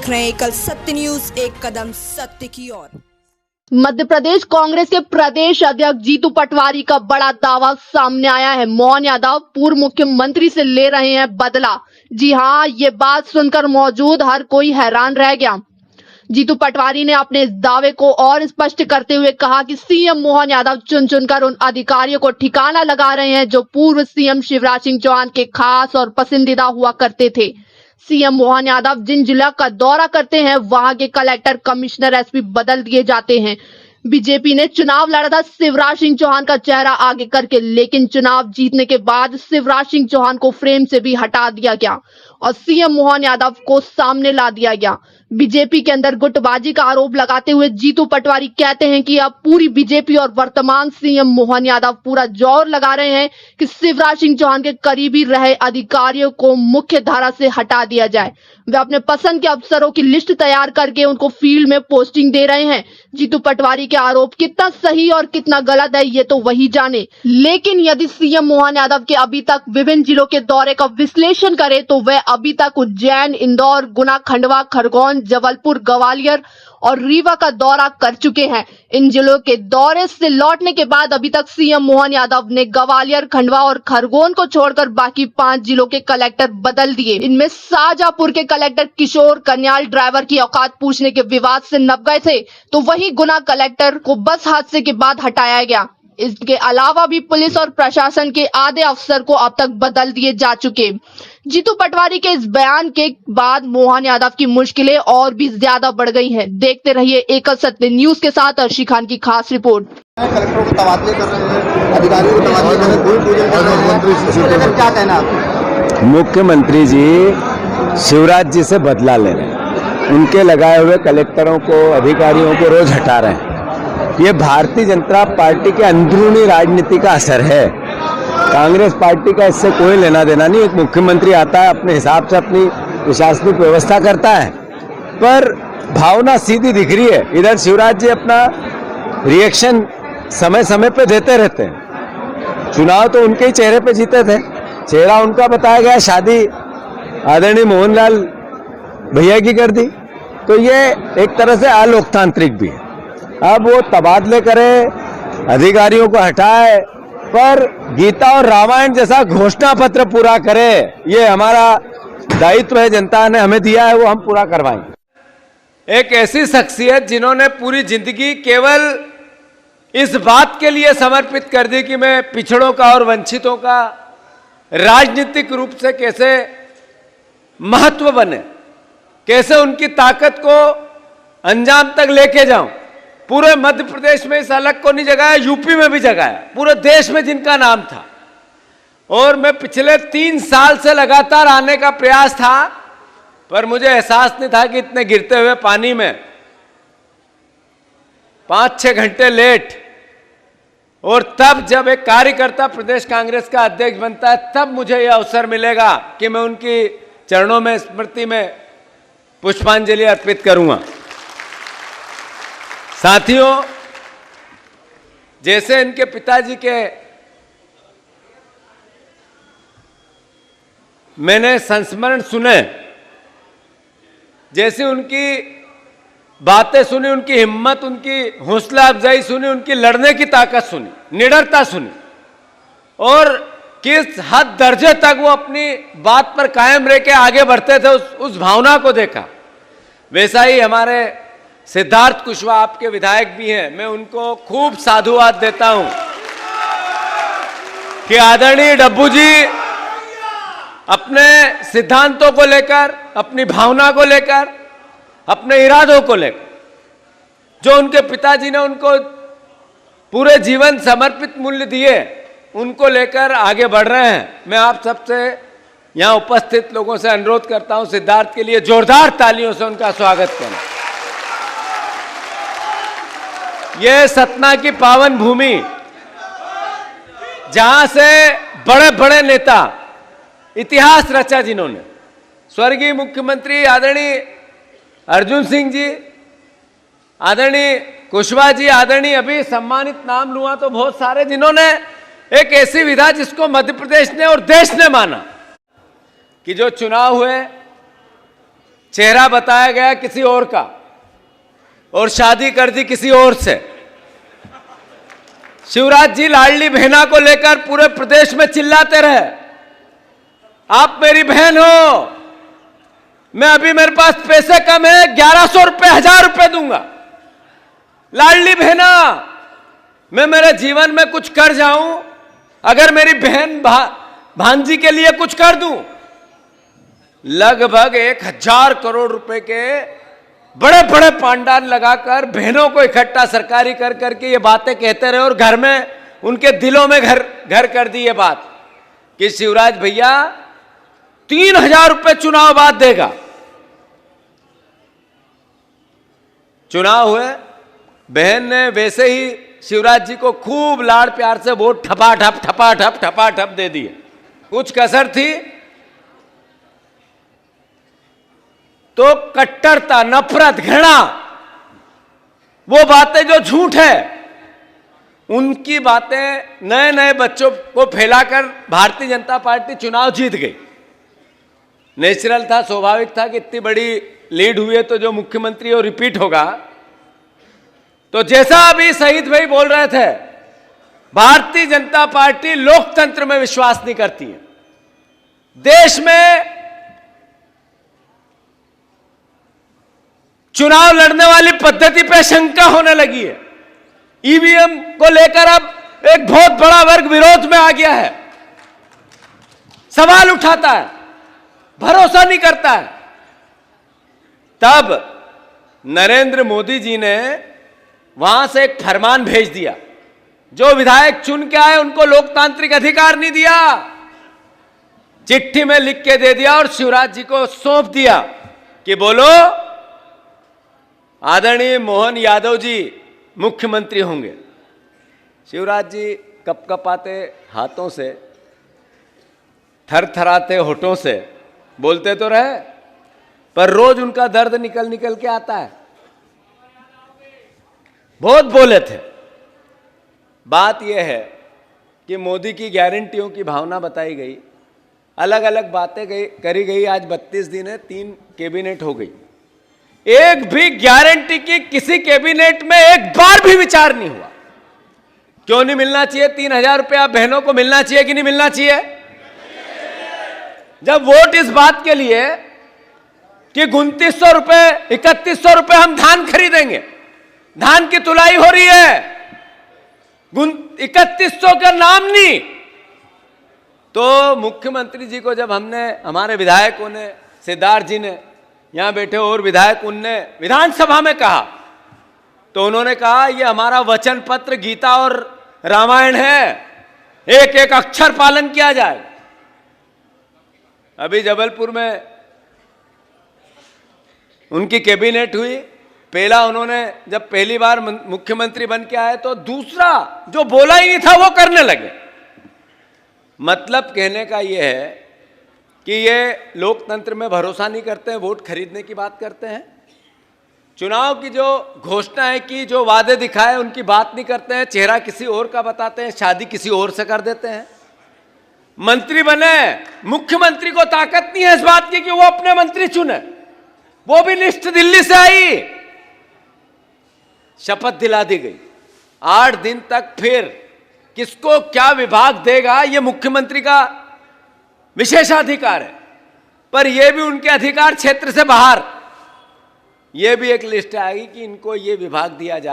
देख रहे हैं एकल सत्य न्यूज, एक कदम सत्य की ओर। मध्य प्रदेश कांग्रेस के प्रदेश अध्यक्ष जीतू पटवारी का बड़ा दावा सामने आया है। मोहन यादव पूर्व मुख्यमंत्री से ले रहे हैं बदला। जी हां, ये बात सुनकर मौजूद हर कोई हैरान रह गया। जीतू पटवारी ने अपने इस दावे को और स्पष्ट करते हुए कहा कि सीएम मोहन यादव चुन चुनकर उन अधिकारियों को ठिकाना लगा रहे हैं जो पूर्व सीएम शिवराज सिंह चौहान के खास और पसंदीदा हुआ करते थे। सीएम मोहन यादव जिन जिला का दौरा करते हैं वहां के कलेक्टर, कमिश्नर, एसपी बदल दिए जाते हैं। बीजेपी ने चुनाव लड़ा था शिवराज सिंह चौहान का चेहरा आगे करके, लेकिन चुनाव जीतने के बाद शिवराज सिंह चौहान को फ्रेम से भी हटा दिया गया और सीएम मोहन यादव को सामने ला दिया गया। बीजेपी के अंदर गुटबाजी का आरोप लगाते हुए जीतू पटवारी कहते हैं कि अब पूरी बीजेपी और वर्तमान सीएम मोहन यादव पूरा जोर लगा रहे हैं कि शिवराज सिंह चौहान के करीबी रहे अधिकारियों को मुख्य धारा से हटा दिया जाए। वे अपने पसंद के अफसरों की लिस्ट तैयार करके उनको फील्ड में पोस्टिंग दे रहे हैं। जीतू पटवारी के आरोप कितना सही और कितना गलत है ये तो वही जाने, लेकिन यदि सीएम मोहन यादव के अभी तक विभिन्न जिलों के दौरे का विश्लेषण करें तो वह अभी तक उज्जैन, इंदौर, गुना, खंडवा, खरगोन, जबलपुर, ग्वालियर और रीवा का दौरा कर चुके हैं। इन जिलों के दौरे से लौटने के बाद अभी तक सीएम मोहन यादव ने ग्वालियर, खंडवा और खरगोन को छोड़कर बाकी 5 जिलों के कलेक्टर बदल दिए। इनमें शाहजहांपुर के कलेक्टर किशोर कन्याल ड्राइवर की औकात पूछने के विवाद से नप गए थे, तो वहीं गुना कलेक्टर को बस हादसे के बाद हटाया गया। इसके अलावा भी पुलिस और प्रशासन के आधे अफसर को अब तक बदल दिए जा चुके। जीतू पटवारी के इस बयान के बाद मोहन यादव की मुश्किलें और भी ज्यादा बढ़ गई हैं। देखते रहिए एकल सत्य न्यूज के साथ अर्शी खान की खास रिपोर्ट। कलेक्टरों को तबादले कर रहे हैं, अधिकारियों को तबादले कर रहे हैं, भूमि पूजन कर रहे हैं, क्या कहना आपको? मुख्यमंत्री जी शिवराज जी से बदला ले रहे हैं, उनके लगाए हुए कलेक्टरों को, अधिकारियों को रोज हटा रहे हैं। ये भारतीय जनता पार्टी के अंदरूनी राजनीति का असर है। कांग्रेस पार्टी का इससे कोई लेना देना नहीं। एक मुख्यमंत्री आता है, अपने हिसाब से अपनी प्रशासनिक व्यवस्था करता है, पर भावना सीधी दिख रही है। इधर शिवराज जी अपना रिएक्शन समय समय पे देते रहते हैं। चुनाव तो उनके ही चेहरे पे जीते थे, चेहरा उनका बताया गया, शादी आदरणीय मोहनलाल भैया की कर दी, तो ये एक तरह से अलोकतांत्रिक भी है। अब वो तबादले करे, अधिकारियों को हटाए, पर गीता और रामायण जैसा घोषणा पत्र पूरा करे, ये हमारा दायित्व है। जनता ने हमें दिया है, वो हम पूरा करवाएंगे। एक ऐसी शख्सियत जिन्होंने पूरी जिंदगी केवल इस बात के लिए समर्पित कर दी कि मैं पिछड़ों का और वंचितों का राजनीतिक रूप से कैसे महत्व बने, कैसे उनकी ताकत को अंजाम तक लेके जाऊं। पूरे मध्य प्रदेश में इस अलग को नहीं जगाया, यूपी में भी जगाया, पूरे देश में जिनका नाम था। और मैं पिछले 3 साल से लगातार आने का प्रयास था, पर मुझे एहसास नहीं था कि इतने गिरते हुए पानी में 5-6 घंटे लेट, और तब जब एक कार्यकर्ता प्रदेश कांग्रेस का अध्यक्ष बनता है, तब मुझे यह अवसर मिलेगा कि मैं उनकी चरणों में, स्मृति में पुष्पांजलि अर्पित करूंगा। साथियों, जैसे इनके पिताजी के मैंने संस्मरण सुने, जैसे उनकी बातें सुनी, उनकी हिम्मत, उनकी हौसला अफजाई सुनी, उनकी लड़ने की ताकत सुनी, निडरता सुनी, और किस हद दर्जे तक वो अपनी बात पर कायम रह के आगे बढ़ते थे, उस भावना को देखा। वैसा ही हमारे सिद्धार्थ कुशवाहा, आपके विधायक भी हैं, मैं उनको खूब साधुवाद देता हूं कि आदरणीय डब्बू जी अपने सिद्धांतों को लेकर, अपनी भावना को लेकर, अपने इरादों को लेकर, जो उनके पिताजी ने उनको पूरे जीवन समर्पित मूल्य दिए, उनको लेकर आगे बढ़ रहे हैं। मैं आप सबसे यहां उपस्थित लोगों से अनुरोध करता हूं, सिद्धार्थ के लिए जोरदार तालियों से उनका स्वागत करें। ये सतना की पावन भूमि, जहां से बड़े बड़े नेता इतिहास रचा, जिन्होंने स्वर्गीय मुख्यमंत्री आदरणीय अर्जुन सिंह जी, आदरणीय कुशवाहा जी, आदरणीय अभी सम्मानित नाम लूंगा तो बहुत सारे, जिन्होंने एक ऐसी विधा जिसको मध्य प्रदेश ने और देश ने माना कि जो चुनाव हुए चेहरा बताया गया किसी और का और शादी कर दी किसी और से। शिवराज जी लाडली बहना को लेकर पूरे प्रदेश में चिल्लाते रहे, आप मेरी बहन हो, मैं अभी मेरे पास पैसे कम है, 1100 रुपए 1000 रुपए दूंगा। लाडली बहना, मैं मेरे जीवन में कुछ कर जाऊं, अगर मेरी बहन भांजी के लिए कुछ कर दूं। लगभग 1000 करोड़ रुपए के बड़े बड़े पांडाल लगाकर बहनों को इकट्ठा सरकारी कर करके ये बातें कहते रहे और घर में उनके दिलों में घर कर दी ये बात कि शिवराज भैया 3000 रुपए चुनाव बाद देगा। चुनाव हुए, बहन ने वैसे ही शिवराज जी को खूब लाड़ प्यार से वोट ठपाठप दे दिए। कुछ कसर थी तो कट्टरता, नफरत, घृणा, वो बातें जो झूठ है, उनकी बातें नए नए बच्चों को फैलाकर भारतीय जनता पार्टी चुनाव जीत गई। नेचुरल था, स्वाभाविक था कि इतनी बड़ी लीड हुई है तो जो मुख्यमंत्री हो रिपीट होगा। तो जैसा अभी शहीद भाई बोल रहे थे, भारतीय जनता पार्टी लोकतंत्र में विश्वास नहीं करती है। देश में चुनाव लड़ने वाली पद्धति पे शंका होने लगी है। ईवीएम को लेकर अब एक बहुत बड़ा वर्ग विरोध में आ गया है, सवाल उठाता है, भरोसा नहीं करता है। तब नरेंद्र मोदी जी ने वहां से एक फरमान भेज दिया, जो विधायक चुन के आए उनको लोकतांत्रिक अधिकार नहीं दिया, चिट्ठी में लिख के दे दिया और शिवराज जी को सौंप दिया कि बोलो आदरणीय मोहन यादव जी मुख्यमंत्री होंगे। शिवराज जी कपकपाते हाथों से, थरथराते होठों से बोलते तो रहे, पर रोज उनका दर्द निकल निकल के आता है। बहुत बोले थे। बात यह है कि मोदी की गारंटियों की भावना बताई गई, अलग अलग बातें करी गई। आज 32 दिन है, 3 कैबिनेट हो गई, एक भी गारंटी की किसी कैबिनेट में एक बार भी विचार नहीं हुआ। क्यों नहीं मिलना चाहिए? 3000 रुपया बहनों को मिलना चाहिए कि नहीं मिलना चाहिए? जब वोट इस बात के लिए कि 2900 रुपए 3100 रुपए हम धान खरीदेंगे, धान की तुलाई हो रही है, 3100 का नाम नहीं। तो मुख्यमंत्री जी को जब हमने, हमारे विधायकों ने, सिद्धार्थ जी ने, यहां बैठे और विधायक, उनने विधानसभा में कहा, तो उन्होंने कहा यह हमारा वचन पत्र गीता और रामायण है, एक एक अक्षर पालन किया जाए। अभी जबलपुर में उनकी कैबिनेट हुई, पहला उन्होंने जब पहली बार मुख्यमंत्री बन के आए तो दूसरा जो बोला ही नहीं था वो करने लगे। मतलब कहने का यह है कि ये लोकतंत्र में भरोसा नहीं करते हैं, वोट खरीदने की बात करते हैं। चुनाव की जो घोषणा है कि जो वादे दिखाए उनकी बात नहीं करते हैं, चेहरा किसी और का बताते हैं, शादी किसी और से कर देते हैं। मंत्री बने, मुख्यमंत्री को ताकत नहीं है इस बात की कि वो अपने मंत्री चुने, वो भी लिस्ट दिल्ली से आई, शपथ दिला दी गई। 8 दिन तक फिर किसको क्या विभाग देगा ये मुख्यमंत्री का विशेषाधिकार है, पर यह भी उनके अधिकार क्षेत्र से बाहर, यह भी एक लिस्ट आएगी कि इनको ये विभाग दिया जाए।